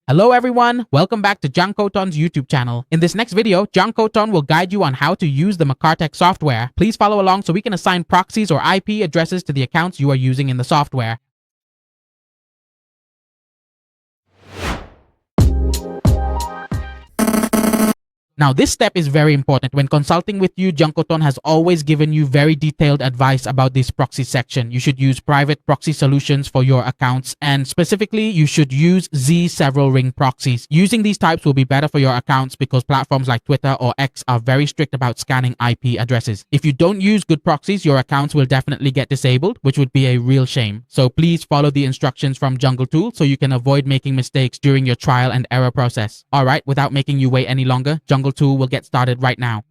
Hello everyone, welcome back to Jang Koton's YouTube channel. In this next video, Jang Koton will guide you on how to use the MKT X software. Please follow along so we can assign proxies or IP addresses to the accounts you are using in the software. Now, this step is very important. When consulting with you, Jang Koton has always given you very detailed advice about this proxy section. You should use private proxy solutions for your accounts, and specifically, you should use Z several ring proxies. Using these types will be better for your accounts because platforms like Twitter or X are very strict about scanning IP addresses. If you don't use good proxies, your accounts will definitely get disabled, which would be a real shame. So please follow the instructions from Jungle Tool so you can avoid making mistakes during your trial and error process. Alright, without making you wait any longer, Jungle Tool will get started right now.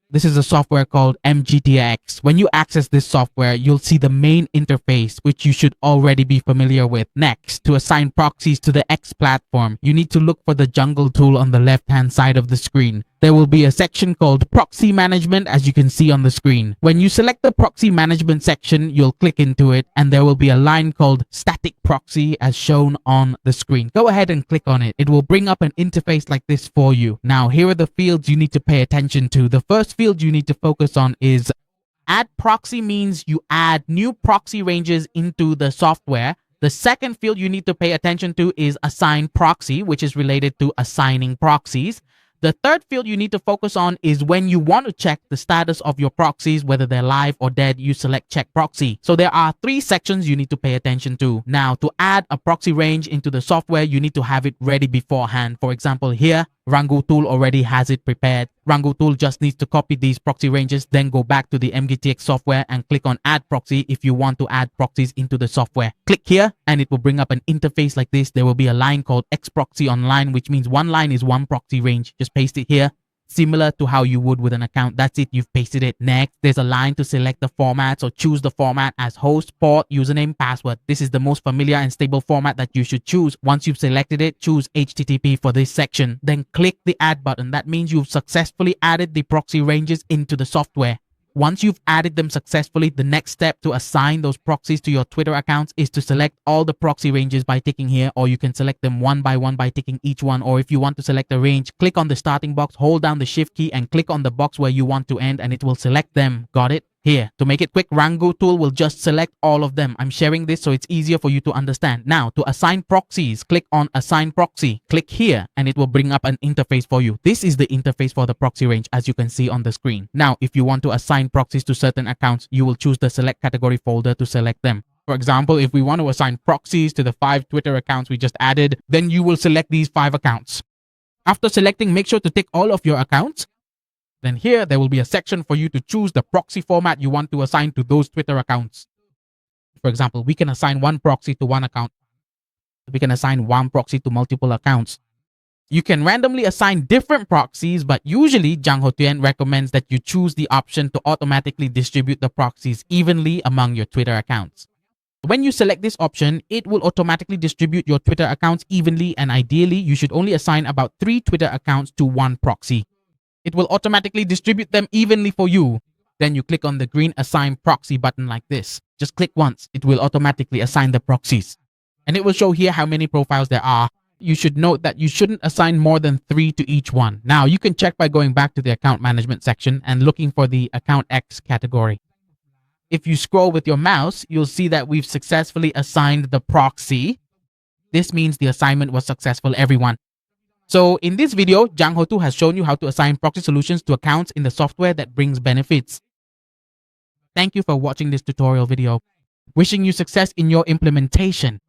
This is a software called MKT X. When you access this software, you'll see the main interface, which you should already be familiar with. Next, to assign proxies to the X platform, you need to look for the Jungle Tool on the left-hand side of the screen. There will be a section called Proxy Management, as you can see on the screen. When you select the Proxy Management section, you'll click into it, and there will be a line called Static Proxy as shown on the screen. Go ahead and click on it. It will bring up an interface like this for you. Now, here are the fields you need to pay attention to. The first field you need to focus on is Add Proxy, means you add new proxy ranges into the software. The second field you need to pay attention to is Assign Proxy, which is related to assigning proxies. The third field you need to focus on is when you want to check the status of your proxies, whether they're live or dead, you select Check Proxy. So there are three sections you need to pay attention to. Now, to add a proxy range into the software, you need to have it ready beforehand. For example, here, Rango Tool already has it prepared. Rango Tool just needs to copy these proxy ranges, then go back to the MKT X software and click on Add Proxy if you want to add proxies into the software. Click here and it will bring up an interface like this. There will be a line called X Proxy Online, which means one line is one proxy range. Just paste it here, similar to how you would with an account. That's it, you've pasted it. Next, there's a line to select the format, so choose the format as host, port, username, password. This is the most familiar and stable format that you should choose. Once you've selected it, choose HTTP for this section. Then click the add button. That means you've successfully added the proxy ranges into the software. Once you've added them successfully, the next step to assign those proxies to your Twitter accounts is to select all the proxy ranges by ticking here, or you can select them one by one by ticking each one. Or if you want to select a range, click on the starting box, hold down the shift key and click on the box where you want to end and it will select them. Got it? Here, to make it quick, Rango Tool will just select all of them. I'm sharing this so it's easier for you to understand. Now, to assign proxies, click on Assign Proxy. Click here and it will bring up an interface for you. This is the interface for the proxy range as you can see on the screen. Now, if you want to assign proxies to certain accounts, you will choose the Select Category folder to select them. For example, if we want to assign proxies to the 5 Twitter accounts we just added, then you will select these 5 accounts. After selecting, make sure to tick all of your accounts. Then here, there will be a section for you to choose the proxy format you want to assign to those Twitter accounts. For example, we can assign one proxy to one account. We can assign one proxy to multiple accounts. You can randomly assign different proxies, but usually Jang Koton recommends that you choose the option to automatically distribute the proxies evenly among your Twitter accounts. When you select this option, it will automatically distribute your Twitter accounts evenly, and ideally, you should only assign about 3 Twitter accounts to one proxy. It will automatically distribute them evenly for you. Then you click on the green Assign Proxy button like this. Just click once. It will automatically assign the proxies. And it will show here how many profiles there are. You should note that you shouldn't assign more than 3 to each one. Now, you can check by going back to the Account Management section and looking for the Account X category. If you scroll with your mouse, you'll see that we've successfully assigned the proxy. This means the assignment was successful, everyone. So in this video, Jang Koton has shown you how to assign proxy solutions to accounts in the software that brings benefits. Thank you for watching this tutorial video. Wishing you success in your implementation.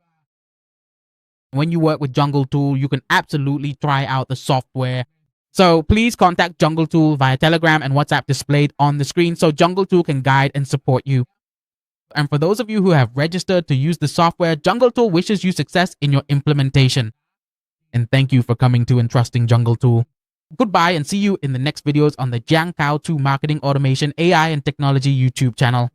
When you work with Jungle Tool, you can absolutely try out the software. So please contact Jungle Tool via Telegram and WhatsApp displayed on the screen so Jungle Tool can guide and support you. And for those of you who have registered to use the software, Jungle Tool wishes you success in your implementation. And thank you for coming to and trusting Jungle Tool. Goodbye and see you in the next videos on the Jang Koton Marketing Automation AI and Technology YouTube channel.